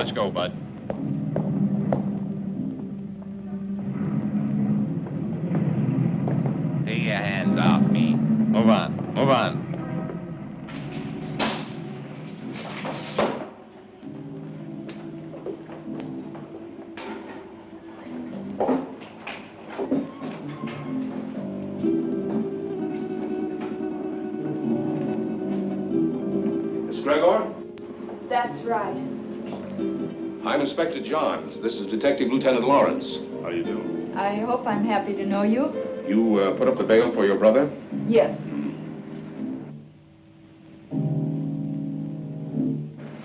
Let's go, Bud. Take your hands off me. Move on. Move on. Gregor? That's right. I'm Inspector Johns. This is Detective Lieutenant Lawrence. How do you do? I hope I'm happy to know you. You put up the bail for your brother? Yes.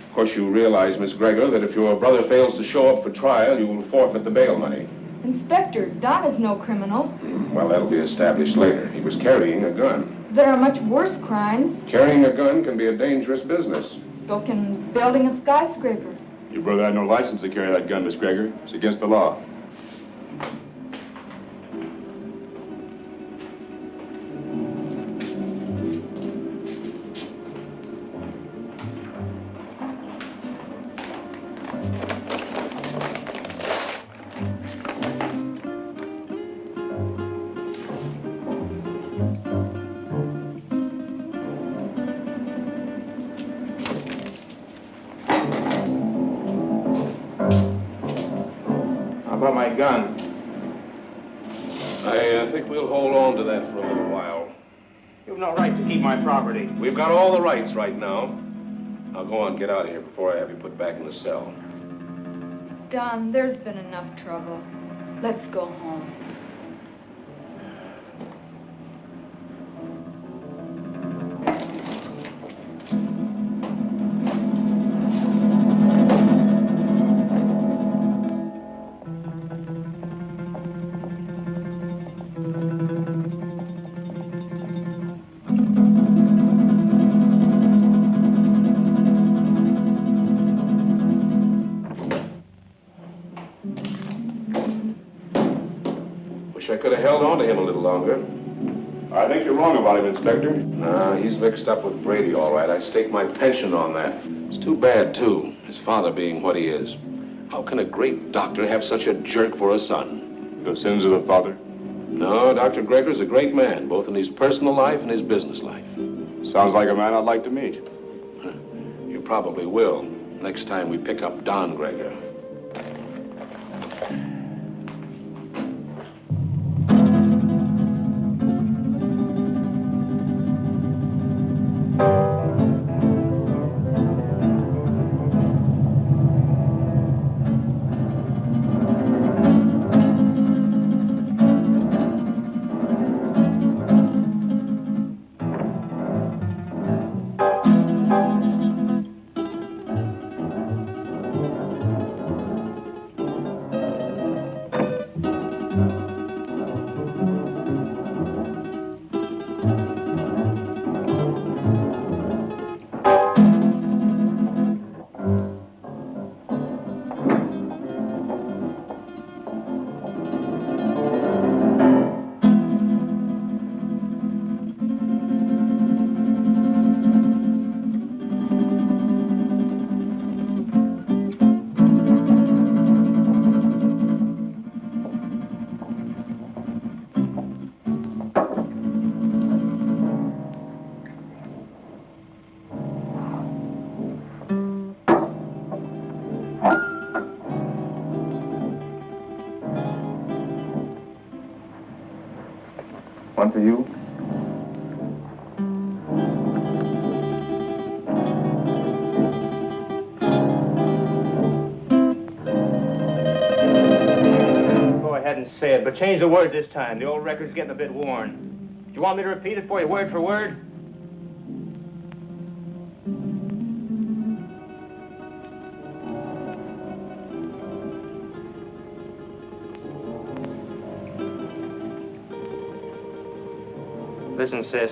Of course, you realize, Miss Gregor, that if your brother fails to show up for trial, you will forfeit the bail money. Inspector, Don is no criminal. Well, that'll be established later. He was carrying a gun. There are much worse crimes. Carrying a gun can be a dangerous business. So can building a skyscraper. Your brother had no license to carry that gun, Miss Gregor. It's against the law. About my gun. I think we'll hold on to that for a little while. You've no right to keep my property. We've got all the rights right now. Now go on, get out of here before I have you put back in the cell. Don, there's been enough trouble. Let's go home. I could have held on to him a little longer. I think you're wrong about him, Inspector. Nah, he's mixed up with Brady, all right. I stake my pension on that. It's too bad, too, his father being what he is. How can a great doctor have such a jerk for a son? The sins of the father? No, Dr. Gregor's a great man, both in his personal life and his business life. Sounds like a man I'd like to meet. You probably will, next time we pick up Don Gregor. One for you. Go ahead and say it, but change the word this time. The old record's getting a bit worn. Do you want me to repeat it for you word for word? Listen, sis,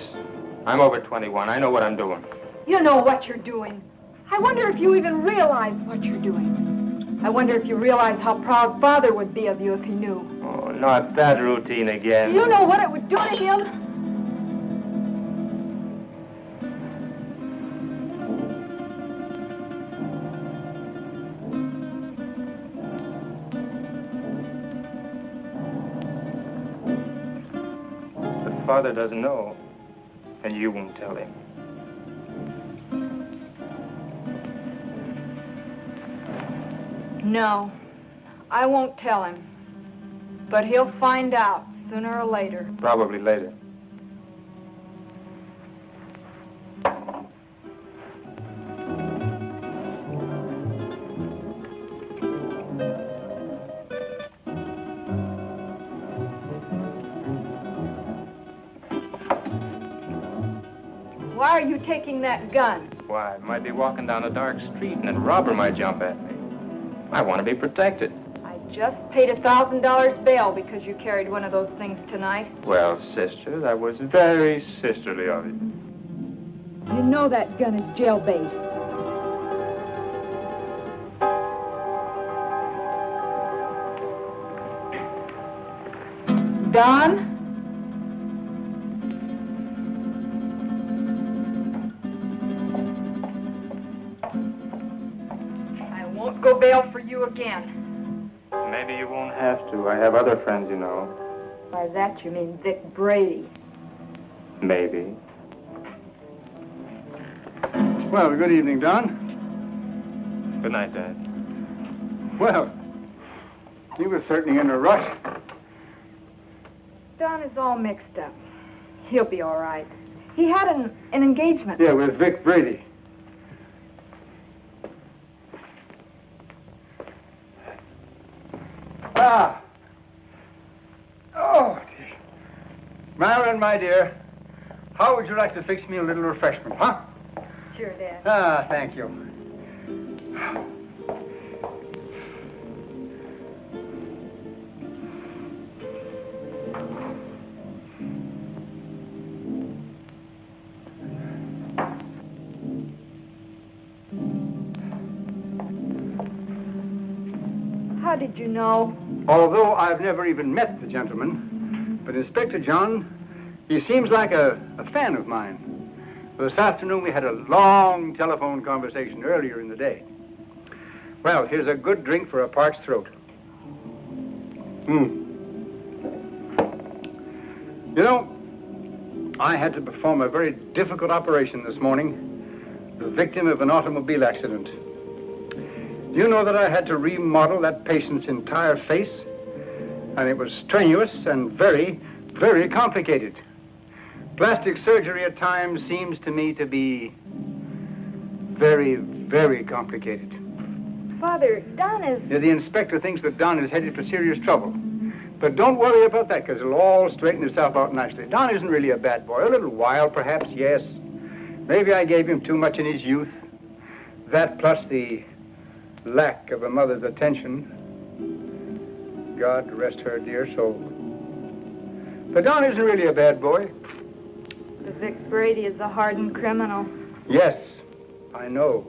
I'm over 21. I know what I'm doing. You know what you're doing. I wonder if you even realize what you're doing. I wonder if you realize how proud Father would be of you if he knew. Oh, not that routine again. You know what it would do to him? Father doesn't know, and you won't tell him. No, I won't tell him. But he'll find out sooner or later. Probably later. Why are you taking that gun? Why, I might be walking down a dark street and a robber might jump at me. I want to be protected. I just paid $1,000 bail because you carried one of those things tonight. Well, sister, that was very sisterly of you. You know that gun is jailbait. Don? I won't go bail for you again. Maybe you won't have to. I have other friends, you know. By that you mean Vic Brady. Maybe. Well, good evening, Don. Good night, Dad. Well, he was certainly in a rush. Don is all mixed up. He'll be all right. He had an engagement. Yeah, with Vic Brady. Ah. Oh, dear. Marilyn, my dear, how would you like to fix me a little refreshment, huh? Sure, Dad. Ah, thank you. How did you know? Although I've never even met the gentleman, but Inspector John, he seems like a fan of mine. This afternoon we had a long telephone conversation earlier in the day. Well, here's a good drink for a parched throat. You know, I had to perform a very difficult operation this morning, the victim of an automobile accident. Do you know that I had to remodel that patient's entire face? And it was strenuous and very, very complicated. Plastic surgery at times seems to me to be very, very complicated. Father, Don is... Yeah, the inspector thinks that Don is headed for serious trouble. But don't worry about that, because it'll all straighten itself out nicely. Don isn't really a bad boy. A little wild, perhaps, yes. Maybe I gave him too much in his youth. That plus the lack of a mother's attention. God rest her dear soul. But Don isn't really a bad boy. The Vic Brady is a hardened criminal. Yes, I know.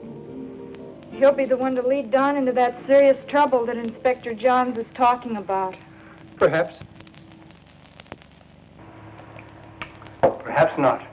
He'll be the one to lead Don into that serious trouble that Inspector Johns is talking about. Perhaps. Perhaps not.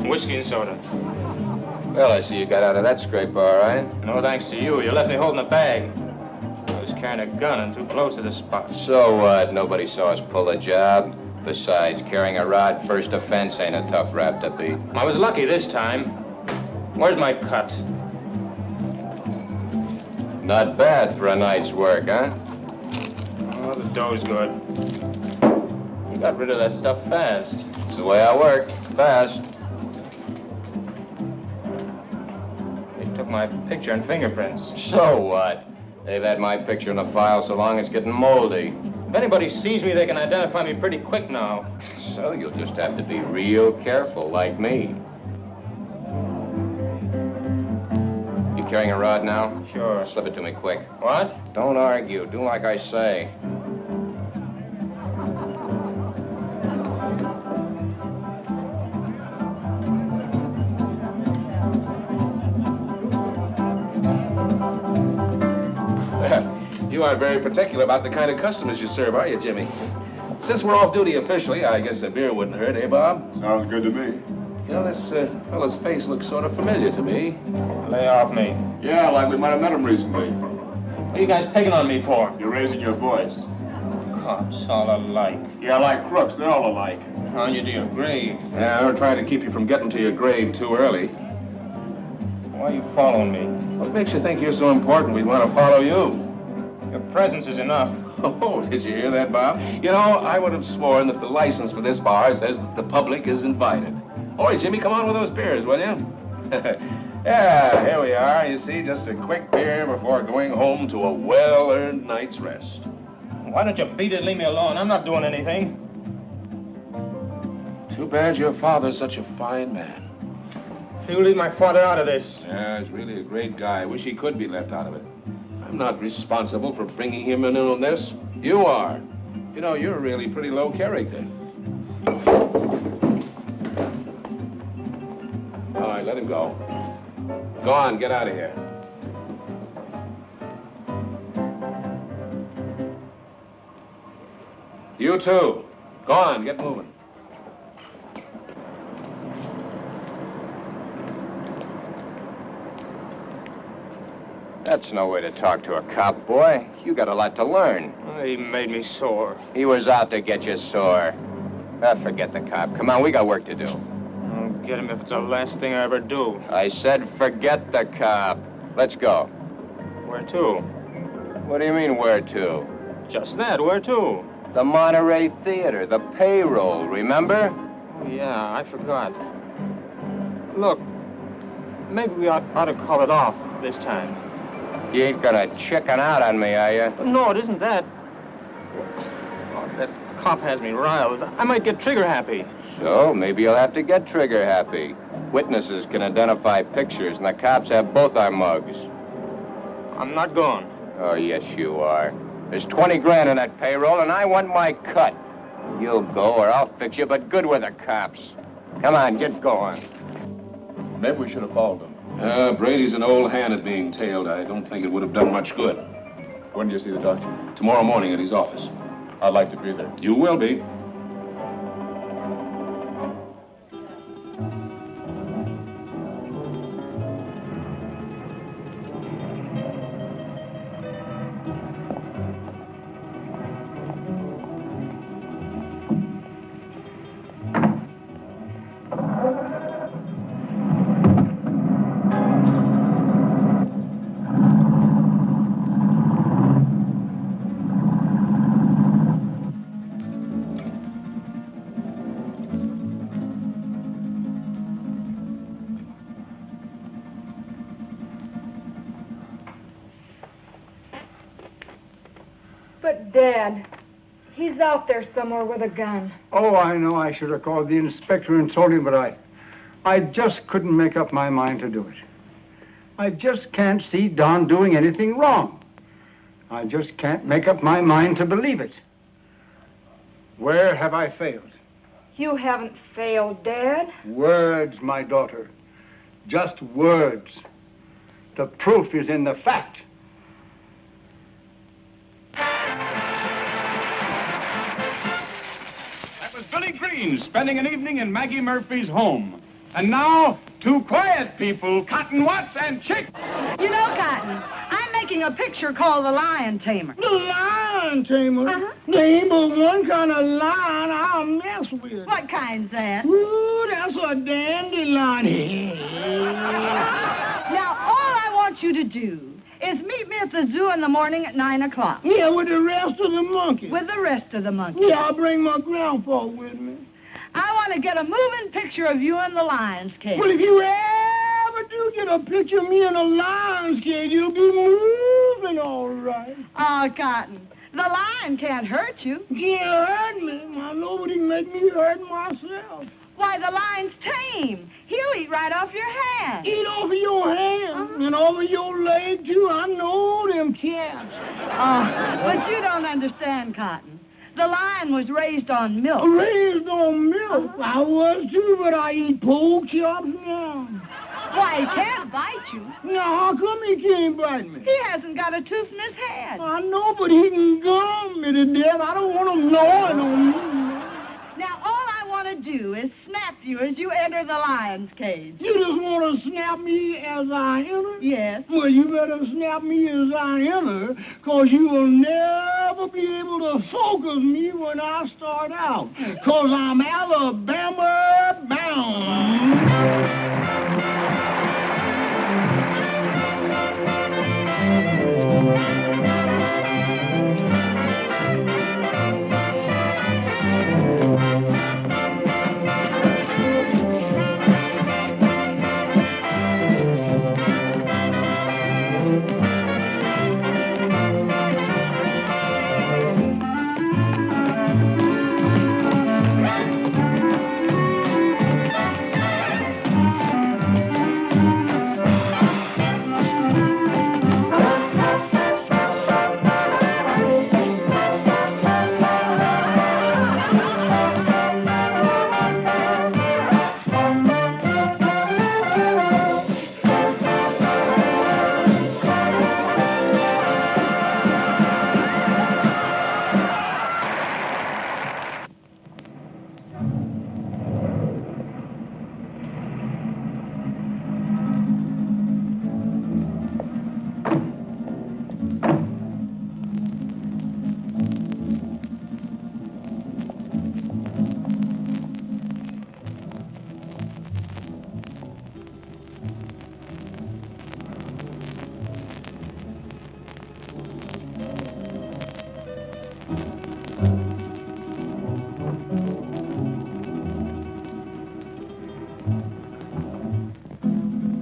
Whiskey and soda. Well, I see you got out of that scrape all right. No thanks to you. You left me holding a bag. I was carrying a gun and too close to the spot. So what? Nobody saw us pull a job. Besides, carrying a rod first offense ain't a tough rap to beat. I was lucky this time. Where's my cut? Not bad for a night's work, huh? Oh, the dough's good. You got rid of that stuff fast. It's the way I work. Fast. They took my picture and fingerprints. So what? They've had my picture in the file so long it's getting moldy. If anybody sees me, they can identify me pretty quick now. So you'll just have to be real careful, like me. You carrying a rod now? Sure. Slip it to me quick. What? Don't argue. Do like I say. You aren't very particular about the kind of customers you serve, are you, Jimmy? Since we're off duty officially, I guess a beer wouldn't hurt, eh, Bob? Sounds good to me. You know, this fellow's face looks sort of familiar to me. Lay off me. Yeah, like we might have met him recently. What are you guys picking on me for? You're raising your voice. Cops all alike. Yeah, like crooks, they're all alike. On you to your grave. Yeah, we're trying to keep you from getting to your grave too early. Why are you following me? What makes you think you're so important we'd want to follow you? Your presence is enough. Oh, did you hear that, Bob? You know, I would have sworn that the license for this bar says that the public is invited. Oi, Jimmy, come on with those beers, will you? Yeah, here we are. You see, just a quick beer before going home to a well-earned night's rest. Why don't you beat it and leave me alone? I'm not doing anything. Too bad your father's such a fine man. You leave my father out of this. Yeah, he's really a great guy. I wish he could be left out of it. I'm not responsible for bringing him in on this. You are. You know, you're really pretty low character. All right, let him go. Go on, get out of here. You too. Go on, get moving. That's no way to talk to a cop, boy. You got a lot to learn. He made me sore. He was out to get you sore. Forget the cop. Come on, we got work to do. I'll get him if it's the last thing I ever do. I said forget the cop. Let's go. Where to? What do you mean, where to? Just that, where to? The Monterey Theater, the payroll, remember? Oh, yeah, I forgot. Look, maybe we ought to call it off this time. You ain't gonna chicken out on me, are you? No, it isn't that. Oh, that cop has me riled. I might get trigger happy. So, maybe you'll have to get trigger happy. Witnesses can identify pictures, and the cops have both our mugs. I'm not going. Oh, yes, you are. There's 20 grand in that payroll, and I want my cut. You'll go, or I'll fix you, but good with the cops. Come on, get going. Maybe we should have followed him. Brady's an old hand at being tailed. I don't think it would have done much good. When do you see the doctor? Tomorrow morning at his office. I'd like to be there. You will be. But, Dad, he's out there somewhere with a gun. Oh, I know I should have called the inspector and told him, but I just couldn't make up my mind to do it. I just can't see Don doing anything wrong. I just can't make up my mind to believe it. Where have I failed? You haven't failed, Dad. Words, my daughter. Just words. The proof is in the fact. That was Billy Green spending an evening in Maggie Murphy's home. And now, two quiet people, Cotton Watts and Chick. You know, Cotton, I'm making a picture called The Lion Tamer. The lion tamer? Uh-huh. There ain't but one kind of lion I'll mess with. What kind's that? Ooh, that's a dandelion. Now, all I want you to do is meet me at the zoo in the morning at 9 o'clock. Yeah, with the rest of the monkeys. With the rest of the monkeys. Yeah, I'll bring my grandpa with me. I want to get a moving picture of you in the lion's cage. Well, if you ever do get a picture of me in a lion's cage, you'll be moving all right. Oh, Cotton, The lion can't hurt you. Can't hurt me. Now, nobody can make me hurt myself. Why, the lion's tame. He'll eat right off your hand. Eat off of your hand and over your leg, too. I know them cats. Oh, but you don't understand, Cotton. The lion was raised on milk. Raised on milk? I was, too, but I eat pork chops now. Why, he can't bite you. Now, how come he can't bite me? He hasn't got a tooth in his head. I know, but he can gum me to death. I don't want him gnawing on me. Now, all I want to do is snap you as you enter the lion's cage. You just want to snap me as I enter? Yes. Well, you better snap me as I enter, because you will never be able to focus me when I start out, because I'm Alabama bound.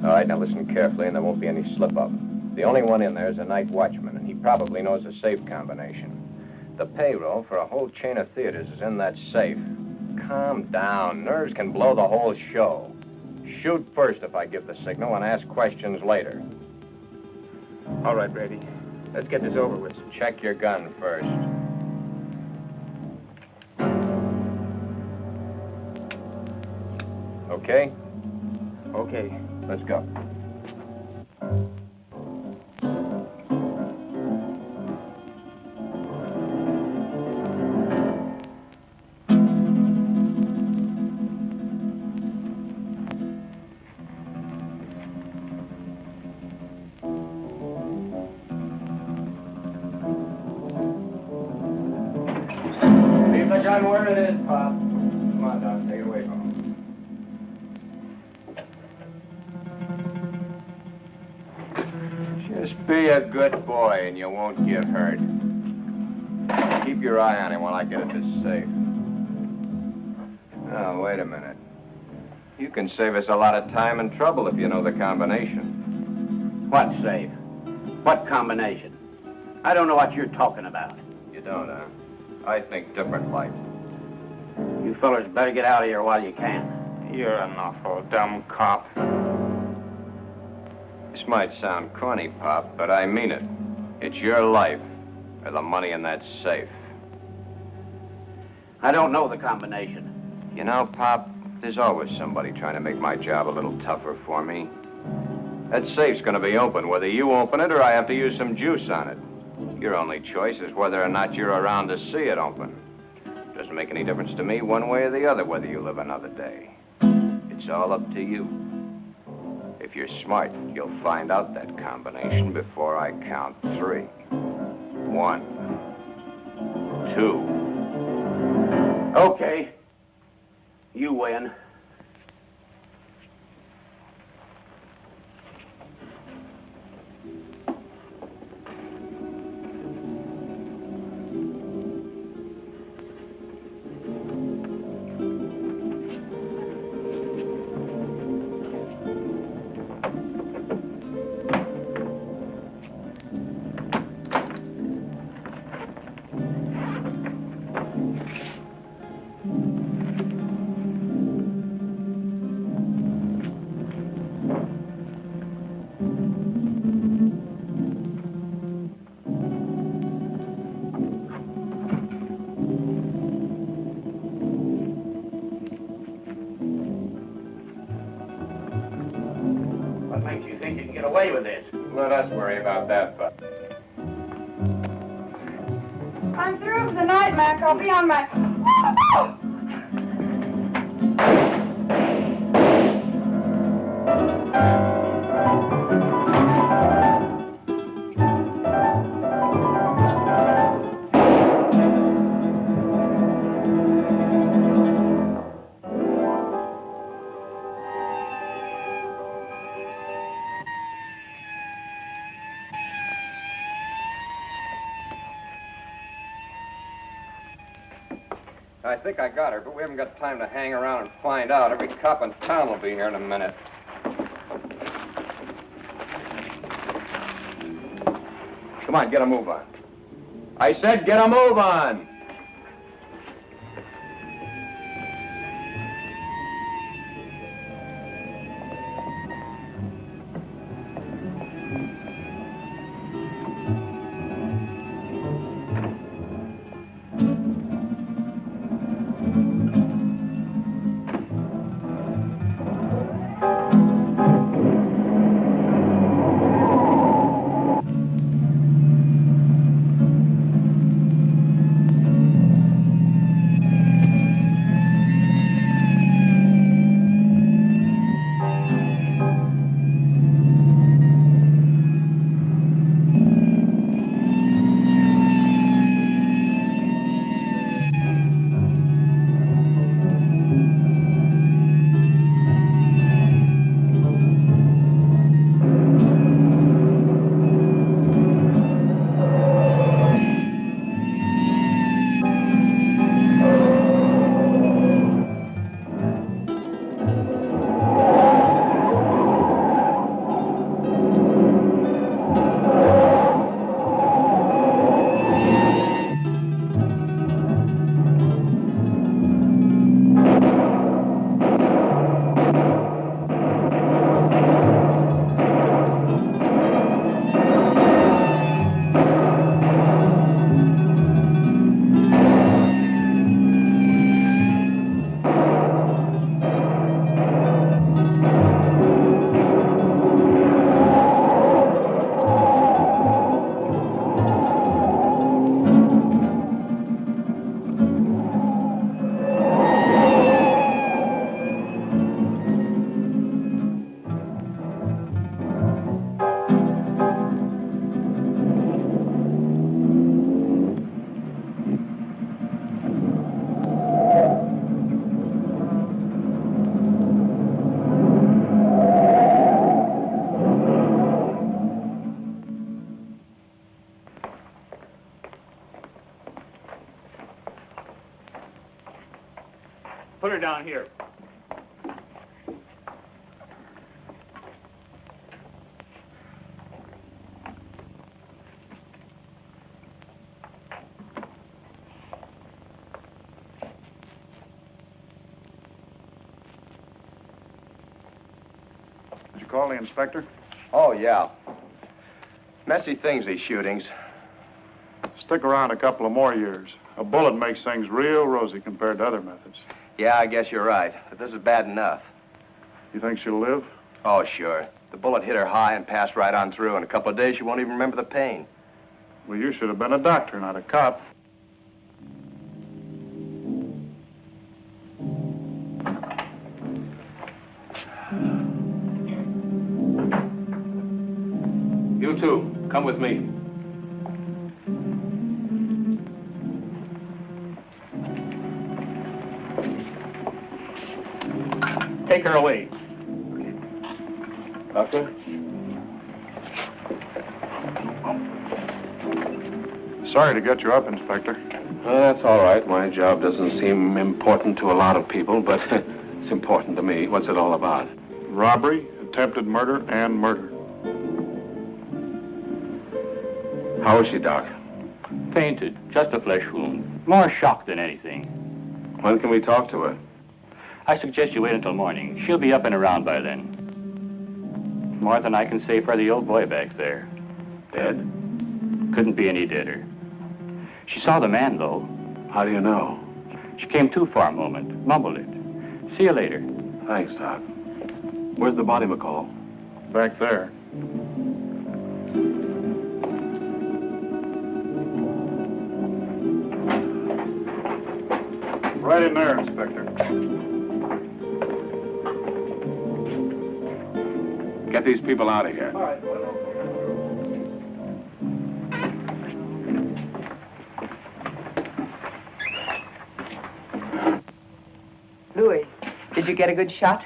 All right, now listen carefully, and there won't be any slip-up. The only one in there is a night watchman, and he probably knows the safe combination. The payroll for a whole chain of theaters is in that safe. Calm down. Nerves can blow the whole show. Shoot first if I give the signal, and ask questions later. All right, Brady. Let's get this over with. Check your gun first. Okay? Okay. Let's go. Leave the gun where it is, Pop. Come on, Doc. Take it away from him. Just be a good boy and you won't get hurt. Keep your eye on him while I get at this safe. Oh, wait a minute. You can save us a lot of time and trouble if you know the combination. What safe? What combination? I don't know what you're talking about. You don't, huh? I think different like. You fellers better get out of here while you can. You're an awful dumb cop. This might sound corny, Pop, but I mean it. It's your life or the money in that safe. I don't know the combination. You know, Pop, there's always somebody trying to make my job a little tougher for me. That safe's gonna be open, whether you open it or I have to use some juice on it. Your only choice is whether or not you're around to see it open. Doesn't make any difference to me one way or the other whether you live another day. It's all up to you. If you're smart, you'll find out that combination before I count 3. 1, 2. Okay. You win. get away with this. Let us worry about that, Bud. I'm through for the night, Mac. I'll be on my... I think I got her, but we haven't got time to hang around and find out. Every cop in town will be here in a minute. Come on, get a move on. I said get a move on! Put her down here. Did you call the inspector? Oh, yeah. Messy things, these shootings. Stick around a couple of more years. A bullet makes things real rosy compared to other methods. Yeah, I guess you're right. But this is bad enough. You think she'll live? Oh, sure. The bullet hit her high and passed right on through. In a couple of days, she won't even remember the pain. Well, you should have been a doctor, not a cop. You two, come with me. Take her away. Doctor? Sorry to get you up, Inspector. That's all right. My job doesn't seem important to a lot of people, but it's important to me. What's it all about? Robbery, attempted murder, and murder. How is she, Doc? Fainted. Just a flesh wound. More shock than anything. When can we talk to her? I suggest you wait until morning. She'll be up and around by then. More than I can say for the old boy back there. Dead? Couldn't be any deader. She saw the man, though. How do you know? She came to for a moment, mumbled it. See you later. Thanks, Doc. Where's the body, McCall? Back there. Right in there, Inspector. Get these people out of here. All right. Louis, did you get a good shot?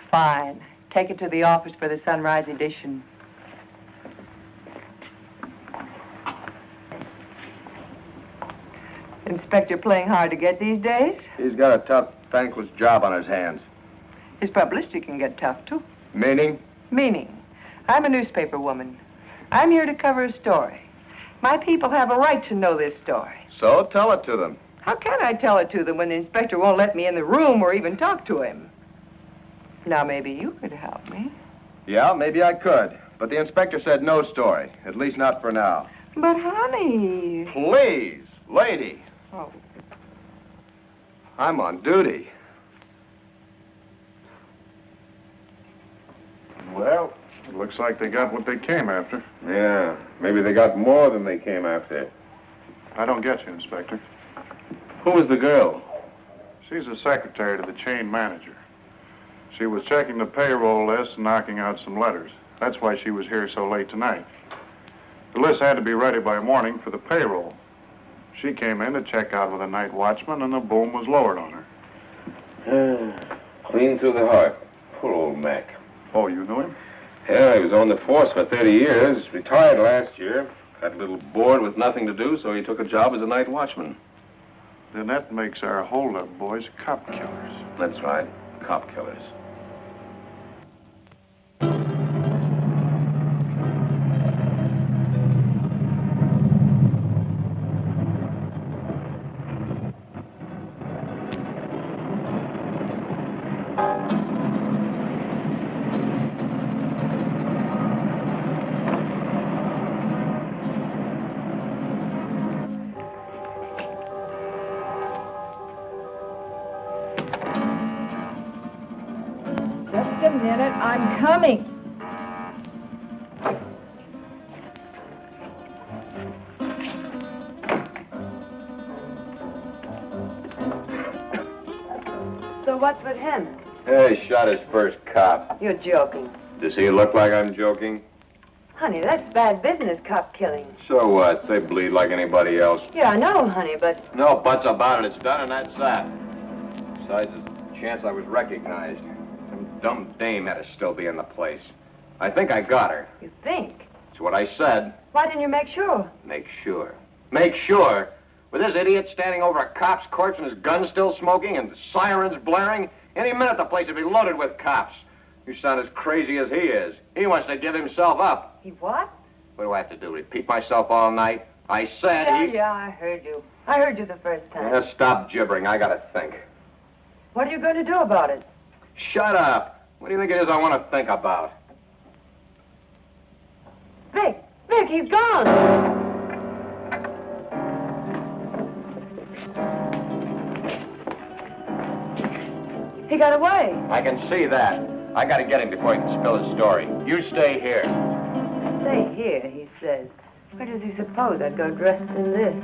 Fine. Take it to the office for the sunrise edition. Inspector playing hard to get these days? He's got a tough, thankless job on his hands. His publicity can get tough, too. Meaning? Meaning, I'm a newspaper woman. I'm here to cover a story. My people have a right to know this story. So tell it to them. How can I tell it to them when the inspector won't let me in the room or even talk to him? Now, maybe you could help me. Yeah, maybe I could. But the inspector said no story. At least not for now. But, honey... Please, lady. Oh. I'm on duty. Well, it looks like they got what they came after. Yeah, maybe they got more than they came after. I don't get you, Inspector. Who was the girl? She's the secretary to the chain manager. She was checking the payroll list and knocking out some letters. That's why she was here so late tonight. The list had to be ready by morning for the payroll. She came in to check out with a night watchman, and the boom was lowered on her. Clean through the heart. Poor old Mac. Oh, you knew him? Yeah, he was on the force for 30 years. Retired last year. Got a little bored with nothing to do, so he took a job as a night watchman. Then that makes our hold-up boys cop killers. That's right. Cop killers. Just a minute, I'm coming. So what's with him? Hey, shot his first cop. You're joking. Does he look like I'm joking? Honey, that's bad business, cop killing. So what? They bleed like anybody else. Yeah, I know, honey, but... No buts about it. It's done and that's that. Besides, there's a chance I was recognized. Some dumb dame had to still be in the place. I think I got her. You think? That's what I said. Why didn't you make sure? Make sure. Make sure? With this idiot standing over a cop's corpse and his gun still smoking and sirens blaring, any minute the place would be loaded with cops. You sound as crazy as he is. He wants to give himself up. He what? What do I have to do? Repeat myself all night? I said Yeah, I heard you. I heard you the first time. Yeah, stop gibbering. I gotta think. What are you going to do about it? Shut up. What do you think it is I want to think about? Vic, he's gone. He got away. I can see that. I gotta get him before he can spill his story. You stay here. Stay here, he says. Where does he suppose I'd go dressed in this?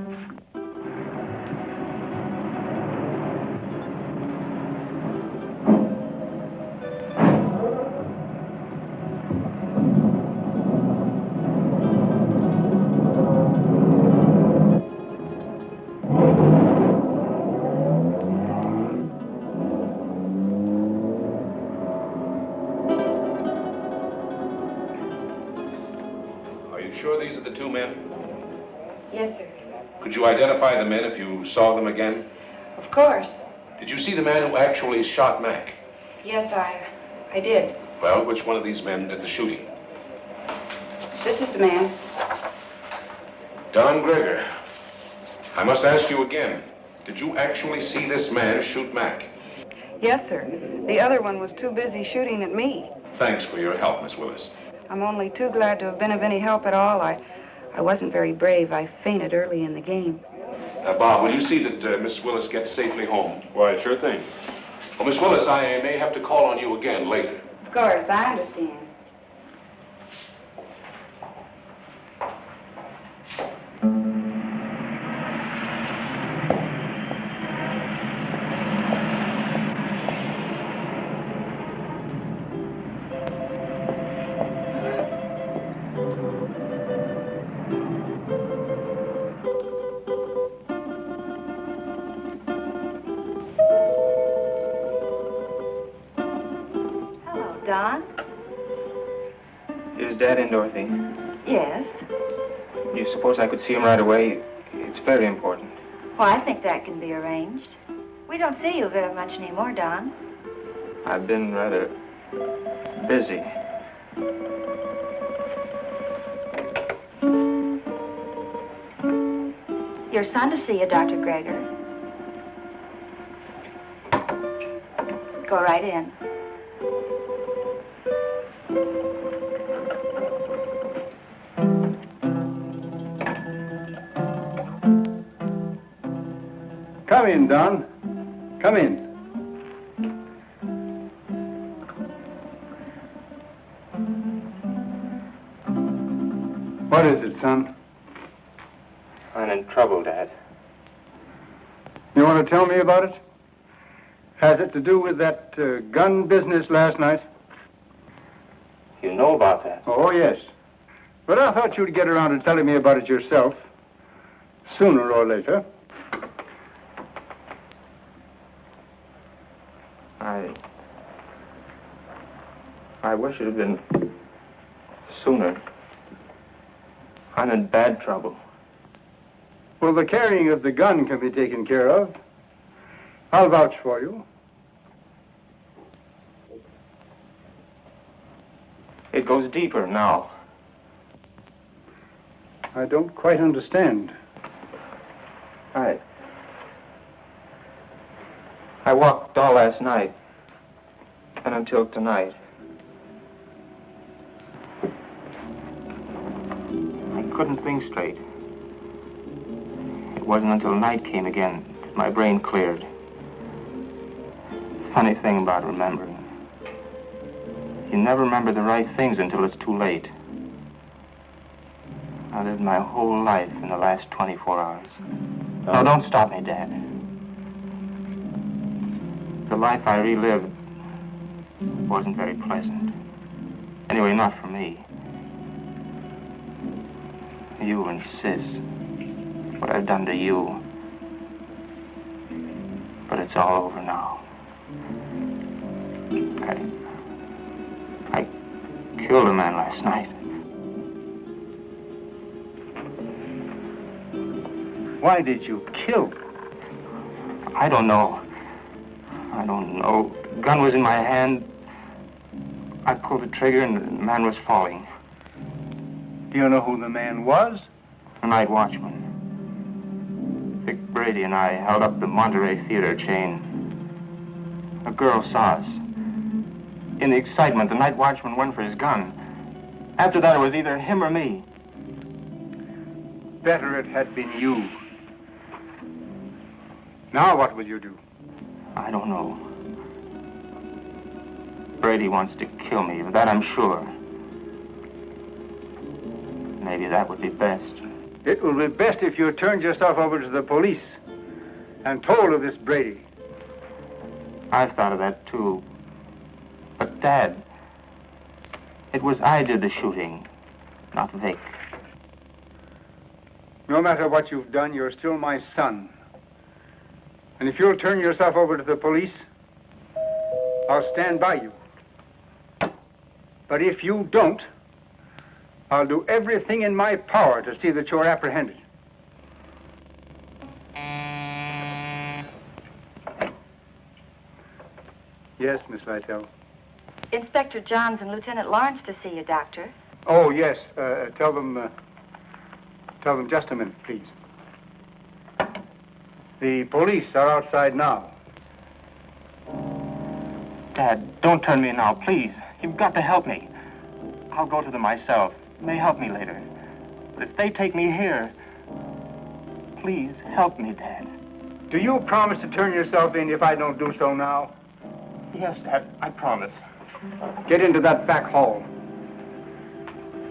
These are the two men? Yes, sir. Could you identify the men if you saw them again? Of course. Did you see the man who actually shot Mac? Yes, I did. Well, which one of these men did the shooting? This is the man. Don Greger. I must ask you again. Did you actually see this man shoot Mac? Yes, sir. The other one was too busy shooting at me. Thanks for your help, Miss Willis. I'm only too glad to have been of any help at all. I wasn't very brave. I fainted early in the game. Bob, will you see that Miss Willis gets safely home? Why, sure thing. Well, Miss Willis, I may have to call on you again later. Of course, I understand. Don? Is Dad in, Dorothy? Yes. Do you suppose I could see him right away? It's very important. Well, I think that can be arranged. We don't see you very much anymore, Don. I've been rather busy. Your son to see you, Dr. Greger. Go right in. Come in, Don. Come in. What is it, son? I'm in trouble, Dad. You want to tell me about it? Has it to do with that gun business last night? You know about that? Oh, yes. But I thought you'd get around to telling me about it yourself. Sooner or later. I wish it had been sooner. I'm in bad trouble. Well, the carrying of the gun can be taken care of. I'll vouch for you. It goes deeper now. I don't quite understand. I walked all last night and until tonight. I couldn't think straight. It wasn't until night came again that my brain cleared. Funny thing about remembering. You never remember the right things until it's too late. I lived my whole life in the last 24 hours. No, don't stop me, Dad. The life I relived wasn't very pleasant. Anyway, not for me. You and Sis. What I've done to you. But it's all over now. I killed a man last night. Why did you kill? I don't know. The gun was in my hand. I pulled the trigger and the man was falling. Do you know who the man was? The night watchman. Vic Brady and I held up the Monterey Theater chain. A girl saw us. In the excitement, the night watchman went for his gun. After that, it was either him or me. Better it had been you. Now what will you do? I don't know. Brady wants to kill me, of that I'm sure. Maybe that would be best. It will be best if you turned yourself over to the police and told of this Brady. I've thought of that, too. But, Dad, it was I did the shooting, not Vic. No matter what you've done, you're still my son. And if you'll turn yourself over to the police, I'll stand by you. But if you don't, I'll do everything in my power to see that you're apprehended. Yes, Miss Lytle. Inspector Johns and Lieutenant Lawrence to see you, Doctor. Oh, yes. Tell them just a minute, please. The police are outside now. Dad, don't turn me now, please. You've got to help me. I'll go to them myself. It may help me later. But if they take me here, please help me, Dad. Do you promise to turn yourself in if I don't do so now? Yes, Dad, I promise. Get into that back hall.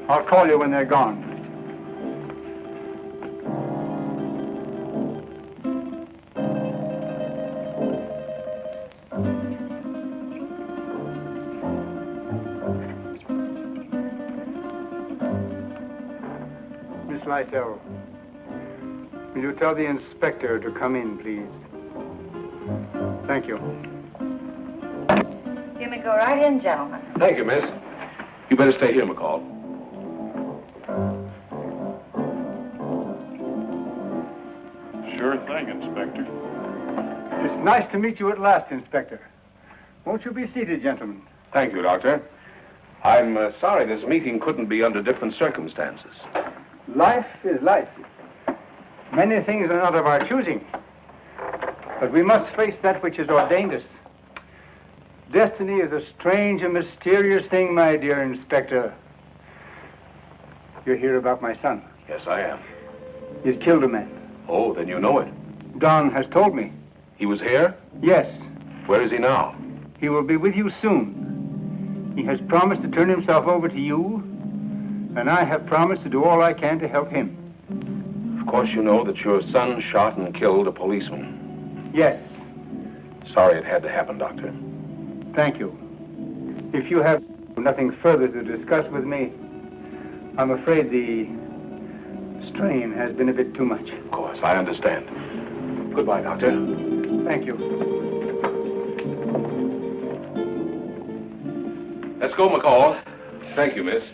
I'll call you when they're gone. Miss Lytle, will you tell the inspector to come in, please? Thank you. You may go right in, gentlemen. Thank you, miss. You better stay here, McCall. Sure thing, Inspector. It's nice to meet you at last, Inspector. Won't you be seated, gentlemen? Thank you, Doctor. I'm sorry this meeting couldn't be under different circumstances. Life is life. Many things are not of our choosing. But we must face that which has ordained us. Destiny is a strange and mysterious thing, my dear Inspector. You're here about my son. Yes, I am. He's killed a man. Oh, then you know it. Don has told me. He was here? Yes. Where is he now? He will be with you soon. He has promised to turn himself over to you, and I have promised to do all I can to help him. Of course you know that your son shot and killed a policeman. Yes. Sorry it had to happen, Doctor. Thank you. If you have nothing further to discuss with me, I'm afraid the strain has been a bit too much. Of course, I understand. Goodbye, Doctor. Thank you. Let's go, McCall. Thank you, miss.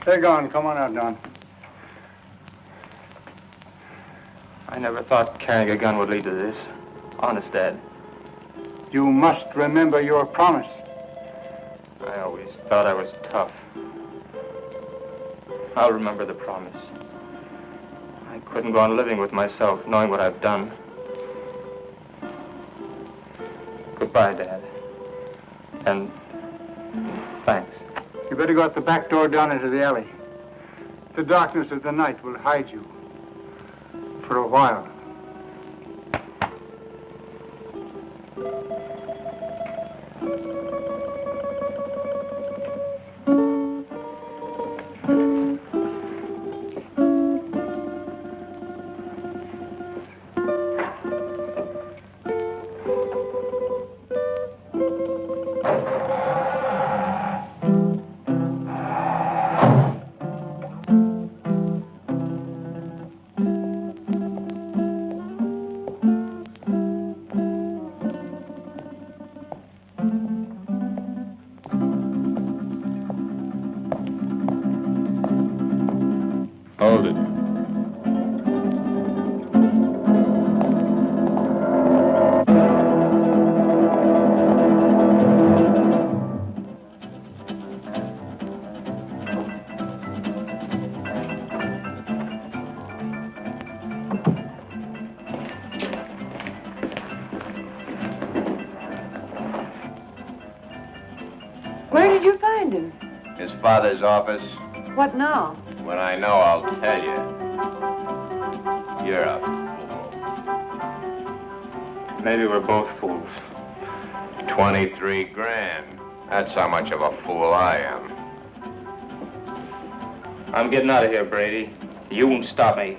They're gone. Come on out, Don. I never thought carrying a gun would lead to this. Honest, Dad. You must remember your promise. I always thought I was tough. I'll remember the promise. I couldn't go on living with myself, knowing what I've done. Goodbye, Dad. And thanks. You better go out the back door down into the alley. The darkness of the night will hide you. For a while. Hold it. Where did you find him? His father's office. What now? When I know, I'll tell you. You're a fool. Maybe we're both fools. 23 grand. That's how much of a fool I am. I'm getting out of here, Brady. You won't stop me.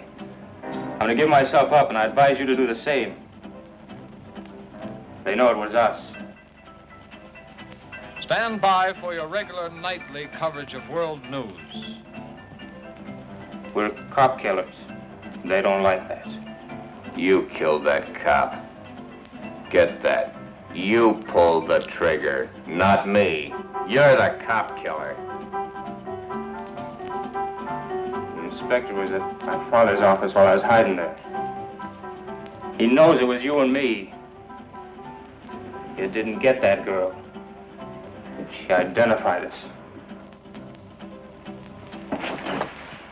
I'm gonna give myself up, and I advise you to do the same. They know it was us. Stand by for your regular nightly coverage of world news. We're cop killers. They don't like that. You killed that cop. Get that. You pulled the trigger, not me. You're the cop killer. The inspector was at my father's office while I was hiding there. He knows it was you and me. You didn't get that girl. She identified us.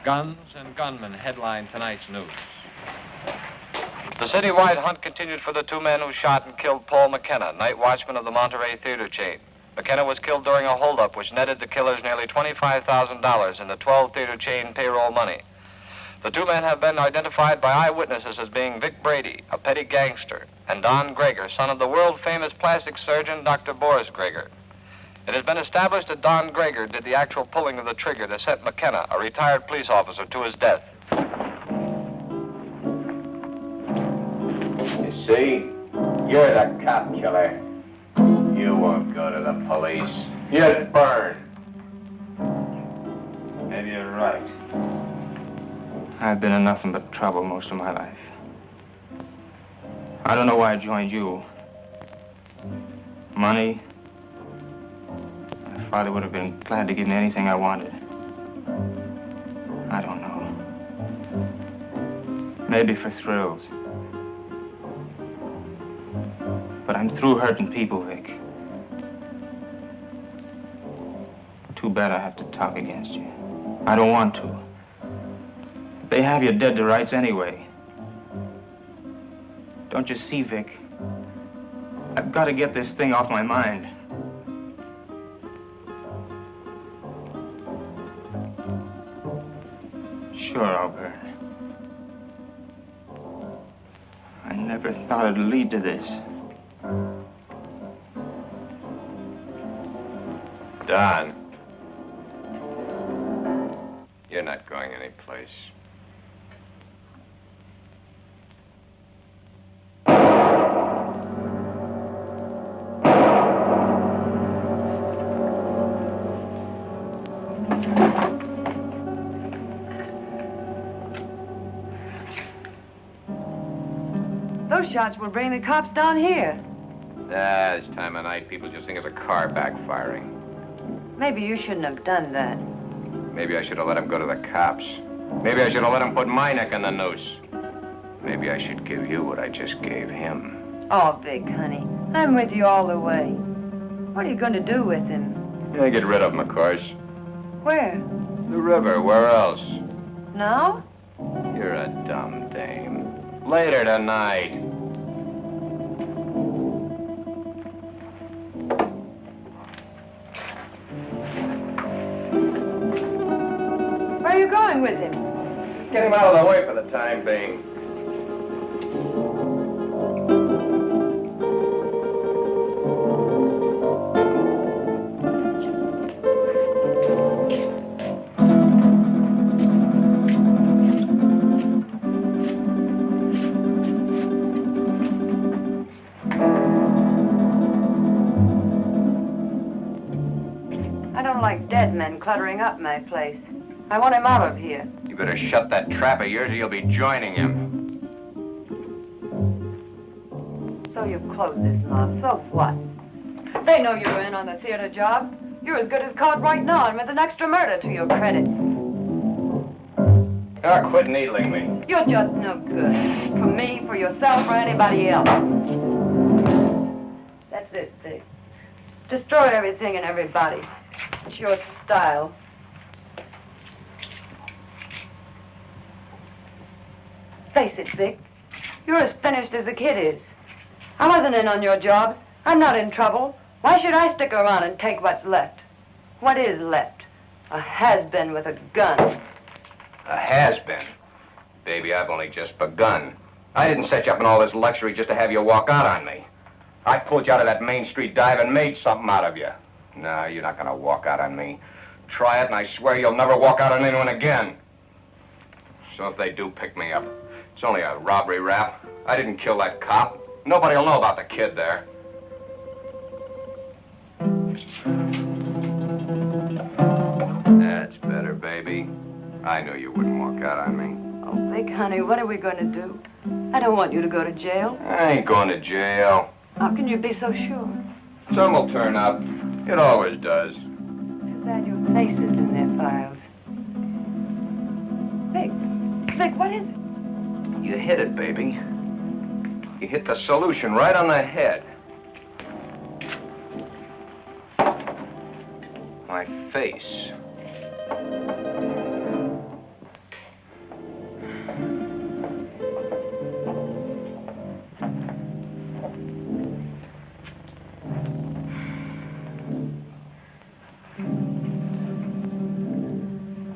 Guns and gunmen headline tonight's news. The citywide hunt continued for the two men who shot and killed Paul McKenna, night watchman of the Monterey theater chain. McKenna was killed during a holdup which netted the killers nearly $25,000 in the 12 theater chain payroll money. The two men have been identified by eyewitnesses as being Vic Brady, a petty gangster, and Don Greger, son of the world-famous plastic surgeon Dr. Boris Greger. It has been established that Don Greger did the actual pulling of the trigger that sent McKenna, a retired police officer, to his death. You see? You're the cop killer. You won't go to the police. You'd burn. Maybe you're right. I've been in nothing but trouble most of my life. I don't know why I joined you. Money? My father would have been glad to give me anything I wanted. I don't know. Maybe for thrills. But I'm through hurting people, Vic. Too bad I have to talk against you. I don't want to. They have you dead to rights anyway. Don't you see, Vic? I've got to get this thing off my mind. Sure, I'll burn. I never thought it'd lead to this. Don. You're not going anyplace. Those shots will bring the cops down here. This time of night, people just think it's a car backfiring. Maybe you shouldn't have done that. Maybe I should have let him go to the cops. Maybe I should have let him put my neck in the noose. Maybe I should give you what I just gave him. Oh, Vic, honey, I'm with you all the way. What are you going to do with him? Yeah, get rid of him, of course. Where? The river. Where else? Now? You're a dumb dame. Later tonight. Where are you going with him? Get him out of the way for the time being. Dead men cluttering up my place. I want him out of here. You better shut that trap of yours or you'll be joining him. So you've closed this mob. So what? They know you're in on the theater job. You're as good as caught right now and with an extra murder to your credit. Oh, quit needling me. You're just no good. For me, for yourself, or anybody else. That's it, Vic. Destroy everything and everybody. It's your style. Face it, Vic. You're as finished as the kid is. I wasn't in on your job. I'm not in trouble. Why should I stick around and take what's left? What is left? A has-been with a gun. A has-been? Baby, I've only just begun. I didn't set you up in all this luxury just to have you walk out on me. I pulled you out of that Main Street dive and made something out of you. No, you're not gonna walk out on me. Try it, and I swear you'll never walk out on anyone again. So if they do pick me up, it's only a robbery rap. I didn't kill that cop. Nobody'll know about the kid there. That's better, baby. I knew you wouldn't walk out on me. Oh, Vic, honey, what are we going to do? I don't want you to go to jail. I ain't going to jail. How can you be so sure? Some will turn up. It always does. Too bad your face is in their files. Vic, what is it? You hit it, baby. You hit the solution right on the head. My face.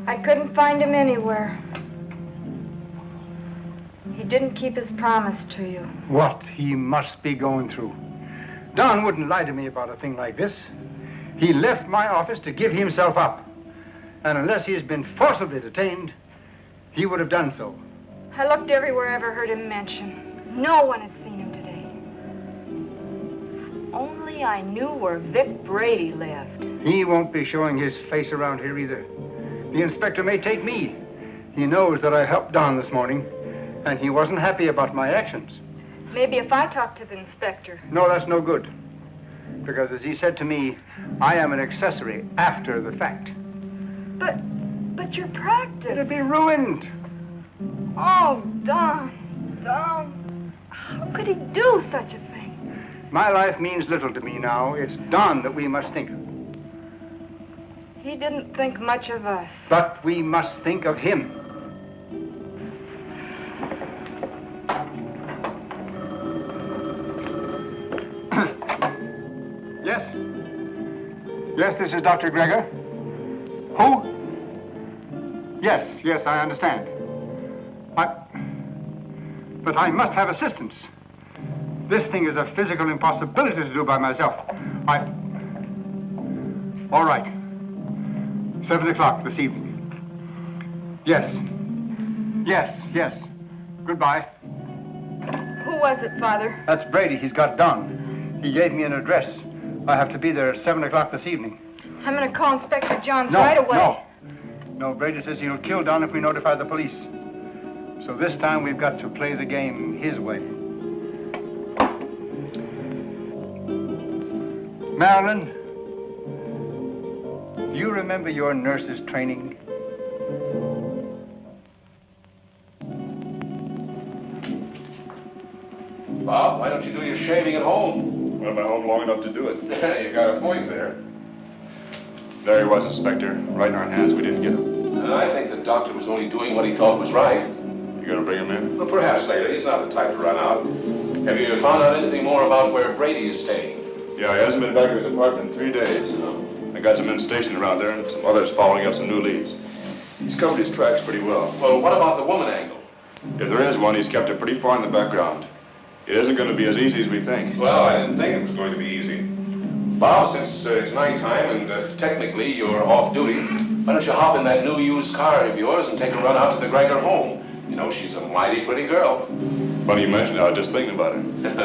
I couldn't find him anywhere. He didn't keep his promise to you. What he must be going through. Don wouldn't lie to me about a thing like this. He left my office to give himself up. And unless he has been forcibly detained, he would have done so. I looked everywhere I ever heard him mention. No one had seen him today. Only I knew where Vic Brady lived. He won't be showing his face around here either. The inspector may take me. He knows that I helped Don this morning, and he wasn't happy about my actions. Maybe if I talk to the inspector. No, that's no good. Because as he said to me, I am an accessory after the fact. But your practice. It'd be ruined. Oh, Don, how could he do such a thing? My life means little to me now. It's Don that we must think of. He didn't think much of us. But we must think of him. Yes? Yes, this is Dr. Gregor. Who? Yes, I understand. But I must have assistance. This thing is a physical impossibility to do by myself. All right. 7 o'clock this evening. Yes. Goodbye. Who was it, Father? That's Brady. He's got Don. He gave me an address. I have to be there at 7 o'clock this evening. I'm going to call Inspector Johns right away. No, Brady says he'll kill Don if we notify the police. So this time we've got to play the game his way. Marilyn, do you remember your nurse's training? Bob, why don't you do your shaving at home? Well, I'm at home long enough to do it. You got a point there. There he was, Inspector. Right in our hands. We didn't get him. I think the doctor was only doing what he thought was right. You gonna bring him in? Well, perhaps later. He's not the type to run out. Have you found out anything more about where Brady is staying? Yeah, he hasn't been back to his apartment in 3 days. I got some men stationed around there and some others following up some new leads. He's covered his tracks pretty well. Well, what about the woman angle? If there is one, he's kept it pretty far in the background. It isn't going to be as easy as we think. Well, I didn't think it was going to be easy. Bob, since it's nighttime and technically you're off duty, why don't you hop in that new used car of yours and take a run out to the Gregor home? You know, she's a mighty pretty girl. Funny you mentioned it. I was just thinking about it.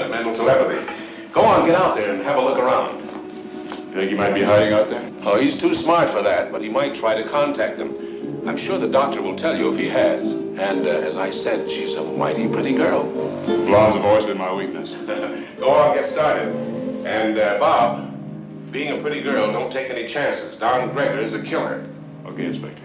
Mental telepathy. Go on, get out there and have a look around. You think he might be hiding out there? Oh, he's too smart for that, but he might try to contact them. I'm sure the doctor will tell you if he has. And as I said, she's a mighty pretty girl. Blondes have always been my weakness. Go on, get started. And, Bob, being a pretty girl, don't take any chances. Don Gregor is a killer. Okay, Inspector.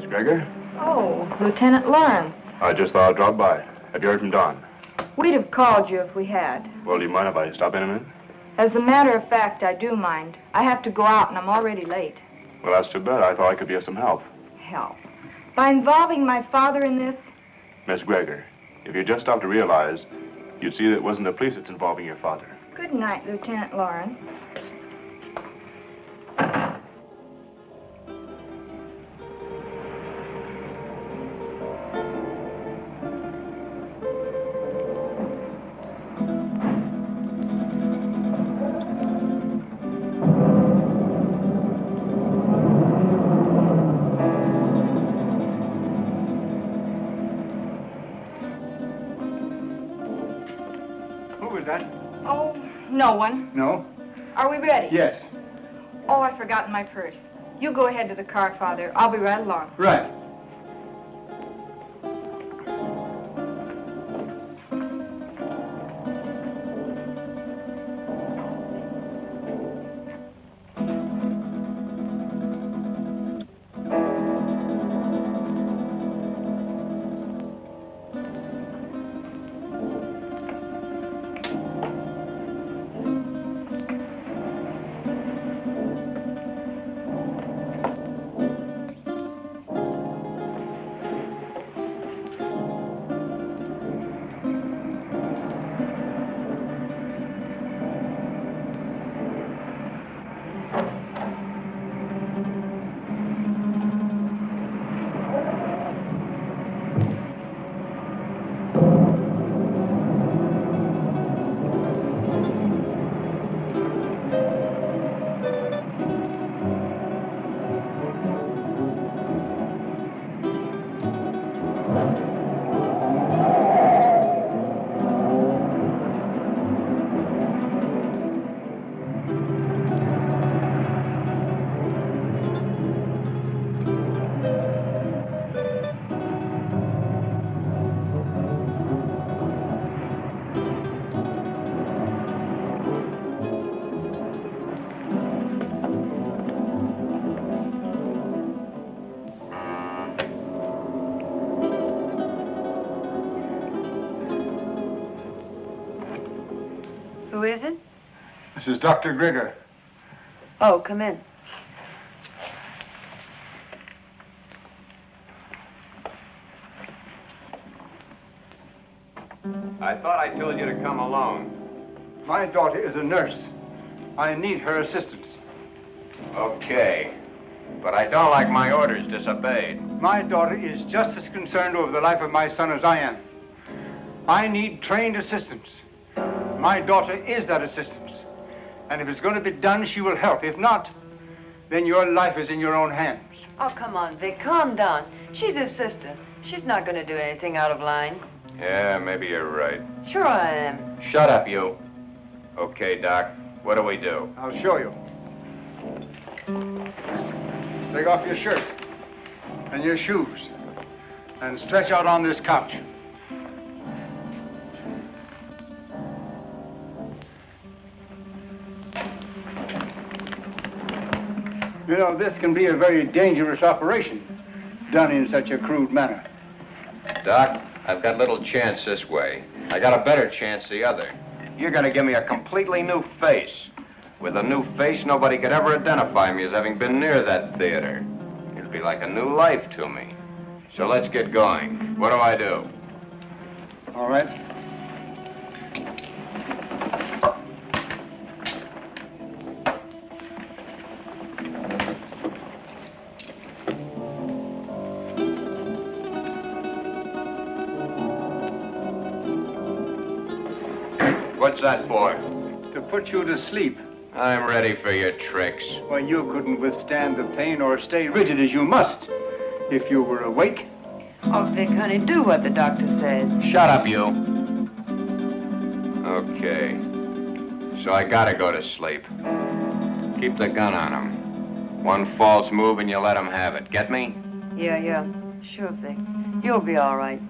Gregor? Oh, Lieutenant Lawrence. I just thought I'd drop by. Have you heard from Don? We'd have called you if we had. Well, do you mind if I stop in a minute? As a matter of fact, I do mind. I have to go out and I'm already late. Well, that's too bad. I thought I could be of some help. Help? By involving my father in this? Miss Gregor, if you just stopped to realize, you'd see that it wasn't the police that's involving your father. Good night, Lieutenant Lawrence. No one. No? Are we ready? Yes. Oh, I've forgotten my purse. You go ahead to the car, Father. I'll be right along. Right. This is Dr. Grigger. Oh, come in. I thought I told you to come alone. My daughter is a nurse. I need her assistance. Okay. But I don't like my orders disobeyed. My daughter is just as concerned over the life of my son as I am. I need trained assistance. My daughter is that assistance. And if it's going to be done, she will help. If not, then your life is in your own hands. Oh, come on, Vic, calm down. She's his sister. She's not going to do anything out of line. Yeah, maybe you're right. Sure I am. Shut up, you. Okay, Doc. What do we do? I'll show you. Take off your shirt and your shoes and stretch out on this couch. You know, this can be a very dangerous operation done in such a crude manner. Doc, I've got little chance this way. I got a better chance the other. You're gonna give me a completely new face. With a new face, nobody could ever identify me as having been near that theater. It'll be like a new life to me. So let's get going. What do I do? All right. What's that for? To put you to sleep. I'm ready for your tricks. Well, you couldn't withstand the pain or stay rigid as you must if you were awake. Oh, Vic, honey, do what the doctor says. Shut up, you. Okay. So I gotta go to sleep. Keep the gun on him. One false move and you let him have it. Get me? Yeah. Sure, Vic. You'll be all right.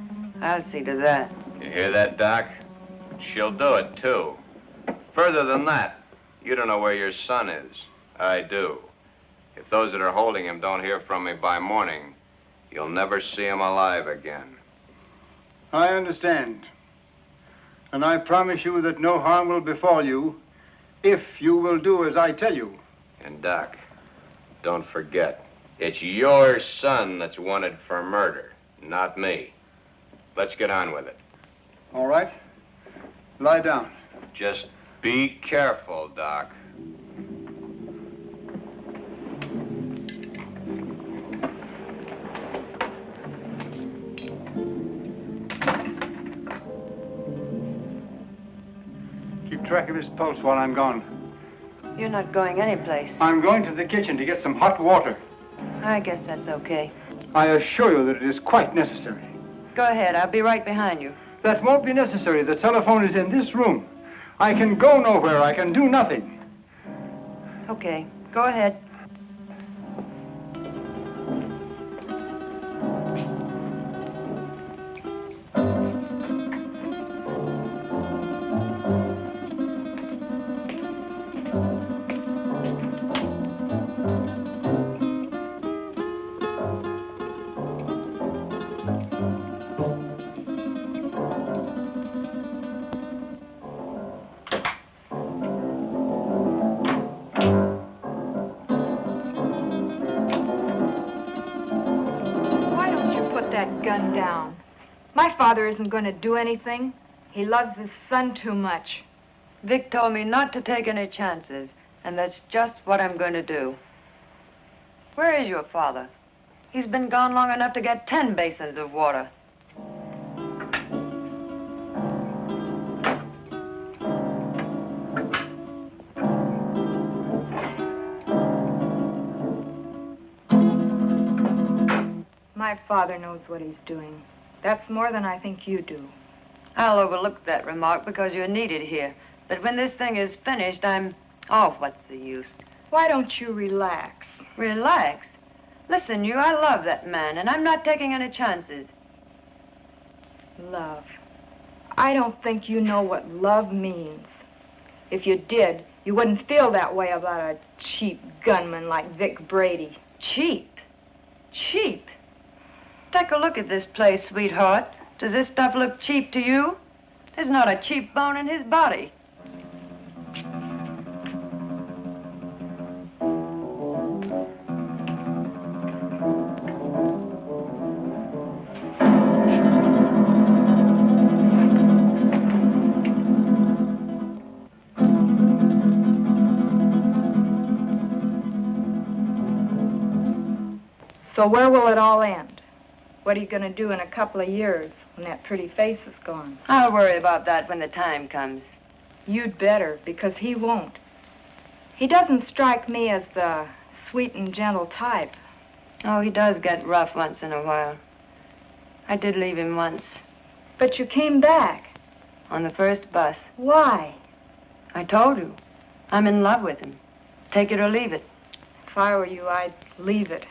I'll see to that. You hear that, Doc? She'll do it, too. Further than that, you don't know where your son is. I do. If those that are holding him don't hear from me by morning, you'll never see him alive again. I understand. And I promise you that no harm will befall you if you will do as I tell you. And, Doc, don't forget, it's your son that's wanted for murder, not me. Let's get on with it. All right. Lie down. Just be careful, Doc. Keep track of his pulse while I'm gone. You're not going anyplace. I'm going to the kitchen to get some hot water. I guess that's okay. I assure you that it is quite necessary. Go ahead. I'll be right behind you. That won't be necessary. The telephone is in this room. I can go nowhere. I can do nothing. Okay. Go ahead. Gun down. My father isn't going to do anything. He loves his son too much. Vic told me not to take any chances, and that's just what I'm going to do. Where is your father? He's been gone long enough to get 10 basins of water. My father knows what he's doing. That's more than I think you do. I'll overlook that remark because you're needed here. But when this thing is finished, oh, what's the use? Why don't you relax? Relax? Listen, I love that man, and I'm not taking any chances. Love. I don't think you know what love means. If you did, you wouldn't feel that way about a cheap gunman like Vic Brady. Cheap? Cheap? Take a look at this place, sweetheart. Does this stuff look cheap to you? There's not a cheap bone in his body. So where will it all end? What are you going to do in a couple of years when that pretty face is gone? I'll worry about that when the time comes. You'd better, because he won't. He doesn't strike me as the sweet and gentle type. Oh, he does get rough once in a while. I did leave him once. But you came back. On the first bus. Why? I told you. I'm in love with him. Take it or leave it. If I were you, I'd leave it.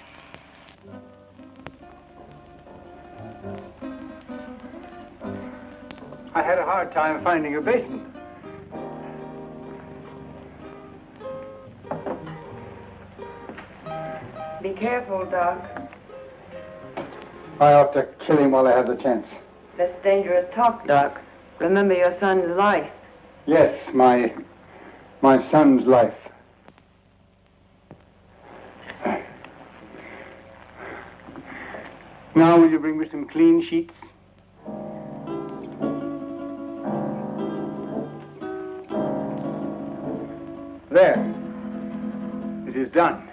I had a hard time finding a basin. Be careful, Doc. I ought to kill him while I have the chance. That's dangerous talk, Doc. Remember your son's life. Yes, my son's life. Now, will you bring me some clean sheets? There. It is done.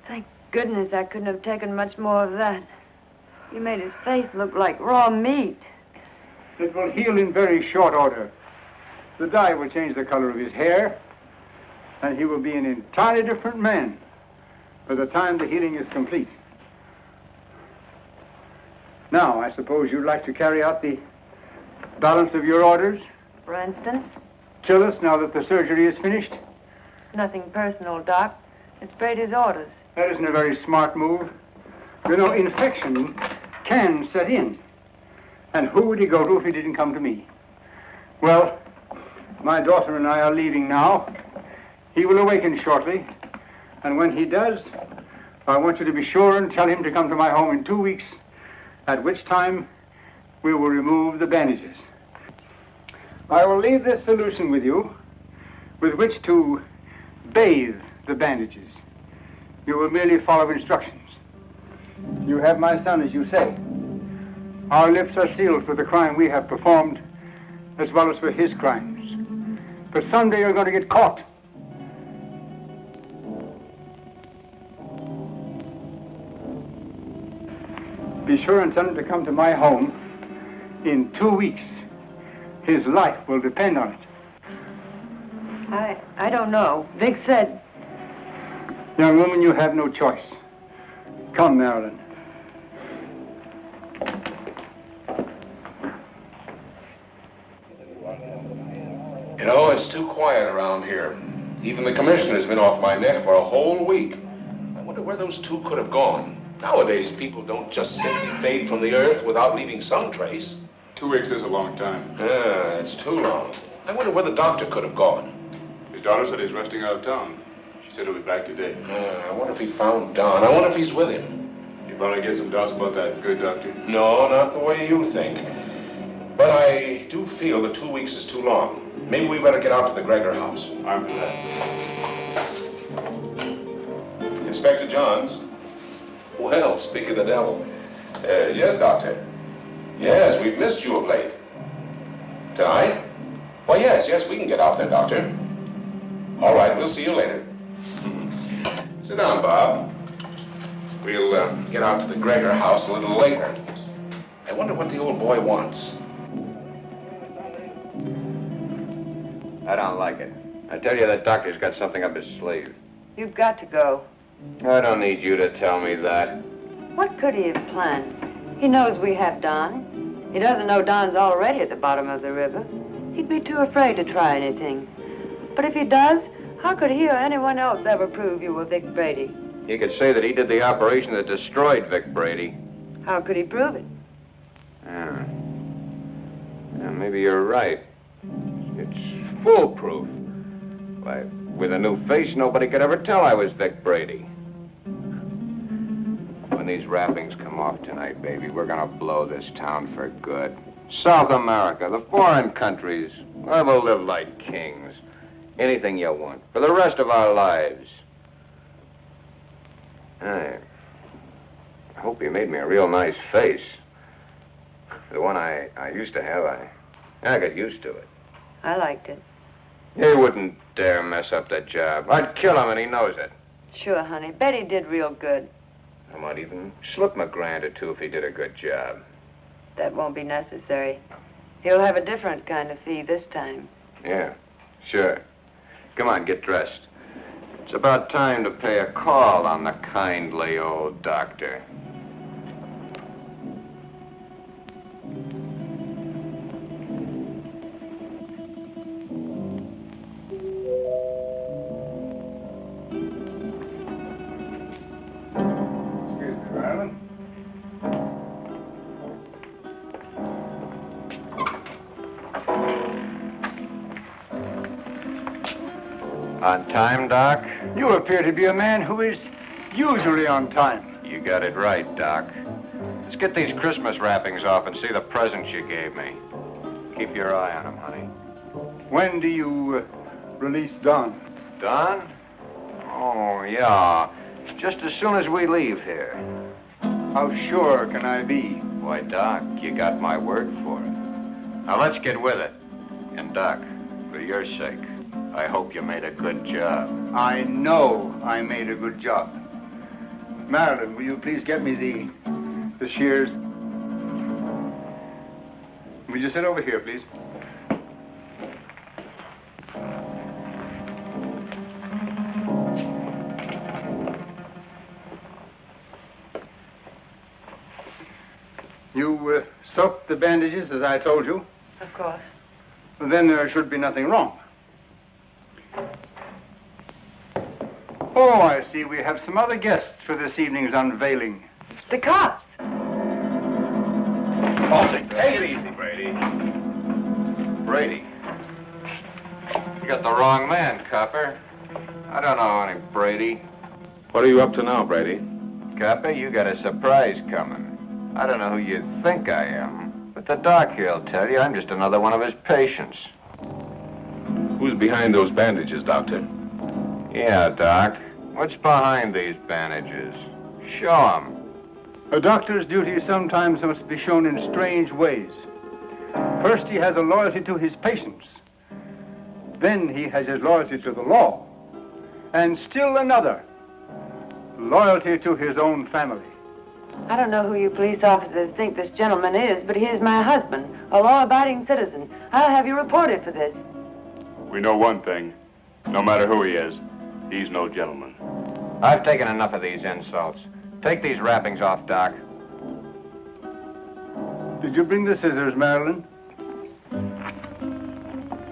Thank goodness I couldn't have taken much more of that. You made his face look like raw meat. It will heal in very short order. The dye will change the color of his hair, and he will be an entirely different man by the time the healing is complete. Now, I suppose you'd like to carry out the balance of your orders? For instance? Kill us now that the surgery is finished? Nothing personal, Doc. It's Brady's orders. That isn't a very smart move. You know, infection can set in. And who would he go to if he didn't come to me? Well, my daughter and I are leaving now. He will awaken shortly. And when he does, I want you to be sure and tell him to come to my home in 2 weeks, at which time we will remove the bandages. I will leave this solution with you, with which to bathe the bandages. You will merely follow instructions. You have my son, as you say. Our lips are sealed for the crime we have performed, as well as for his crimes. But someday you're going to get caught. Be sure and tell him to come to my home in 2 weeks. His life will depend on it. I don't know. Vic said... Young woman, you have no choice. Come, Marilyn. You know, it's too quiet around here. Even the commissioner's been off my neck for a whole week. I wonder where those two could have gone. Nowadays, people don't just simply fade from the earth without leaving some trace. 2 weeks is a long time. Yeah, it's too long. I wonder where the doctor could have gone. His daughter said he's resting out of town. She said he'll be back today. I wonder if he found Don. I wonder if he's with him. You probably get some doubts about that, good doctor. No, not the way you think. But I do feel that 2 weeks is too long. Maybe we better get out to the Gregor house. I'm for that. Inspector Johns. Well, speak of the devil. Yes, Doctor. Yes, we've missed you of late. Tonight? Well, yes, we can get out there, Doctor. All right, we'll see you later. Sit down, Bob. We'll get out to the Gregor house a little later. I wonder what the old boy wants. I don't like it. I tell you, that doctor's got something up his sleeve. You've got to go. I don't need you to tell me that. What could he have planned? He knows we have Don. He doesn't know Don's already at the bottom of the river. He'd be too afraid to try anything. But if he does, how could he or anyone else ever prove you were Vic Brady? He could say that he did the operation that destroyed Vic Brady. How could he prove it? Yeah, maybe you're right. It's foolproof. Why, with a new face, nobody could ever tell I was Vic Brady. When these wrappings come off tonight, baby, we're gonna blow this town for good. South America, the foreign countries, where we'll live like kings. Anything you want, for the rest of our lives. I hope you made me a real nice face. The one I used to have, I got used to it. I liked it. He wouldn't dare mess up that job. I'd kill him, and he knows it. Sure, honey. Betty did real good. I might even slip him $1,000 or $2 if he did a good job. That won't be necessary. He'll have a different kind of fee this time. Yeah, sure. Come on, get dressed. It's about time to pay a call on the kindly old doctor. On time, Doc? You appear to be a man who is usually on time. You got it right, Doc. Let's get these Christmas wrappings off and see the presents you gave me. Keep your eye on them, honey. When do you release Don? Don? Oh, yeah. Just as soon as we leave here. How sure can I be? Why, Doc, you got my word for it. Now, let's get with it. And, Doc, for your sake, I hope you made a good job. I know I made a good job. Marilyn, will you please get me the shears? Will you sit over here, please? You soaked the bandages as I told you? Of course. Well, then there should be nothing wrong. Oh, I see. We have some other guests for this evening's unveiling. The cops. Oh, take it easy, Brady. Brady. You got the wrong man, copper. I don't know any Brady. What are you up to now, Brady? Copper, you got a surprise coming. I don't know who you think I am, but the doc here'll tell you I'm just another one of his patients. Who's behind those bandages, Doctor? Yeah, Doc. What's behind these bandages? Show 'em. A doctor's duty sometimes must be shown in strange ways. First, he has a loyalty to his patients. Then he has his loyalty to the law. And still another, loyalty to his own family. I don't know who you police officers think this gentleman is, but he is my husband, a law-abiding citizen. I'll have you reported for this. We know one thing. No matter who he is, he's no gentleman. I've taken enough of these insults. Take these wrappings off, Doc. Did you bring the scissors, Marilyn?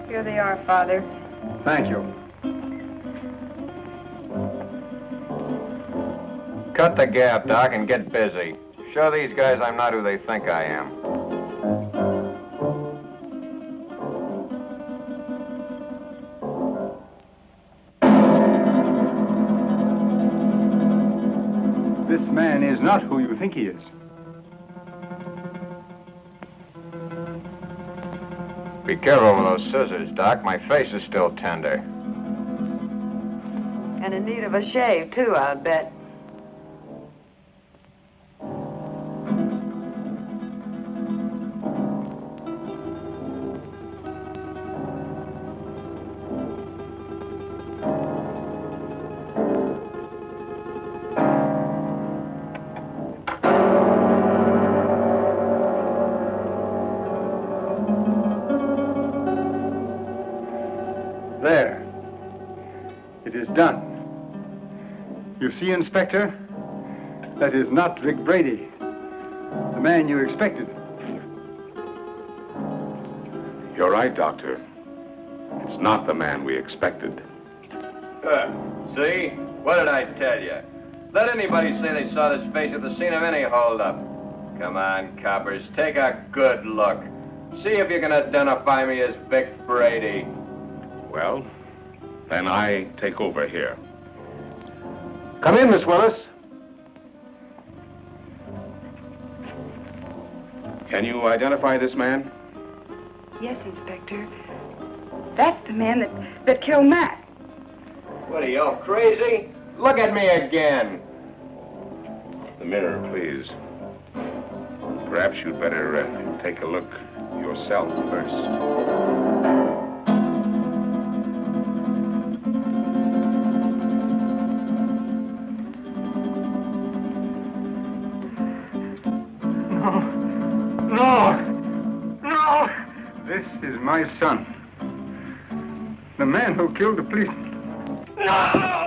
Here they are, Father. Thank you. Cut the gap, Doc, and get busy. Show these guys I'm not who they think I am. This man is not who you think he is. Be careful with those scissors, Doc. My face is still tender. And in need of a shave, too, I'll bet. There. It is done. You see, Inspector? That is not Vic Brady, the man you expected. You're right, Doctor. It's not the man we expected. See? What did I tell you? Let anybody say they saw this face at the scene of any holdup. Come on, coppers, take a good look. See if you can identify me as Vic Brady. Well, then I take over here. Come in, Miss Willis. Can you identify this man? Yes, Inspector. That's the man that killed Matt. What are you, all crazy? Look at me again. The mirror, please. Perhaps you'd better take a look yourself first. is my son. The man who killed the policeman. No!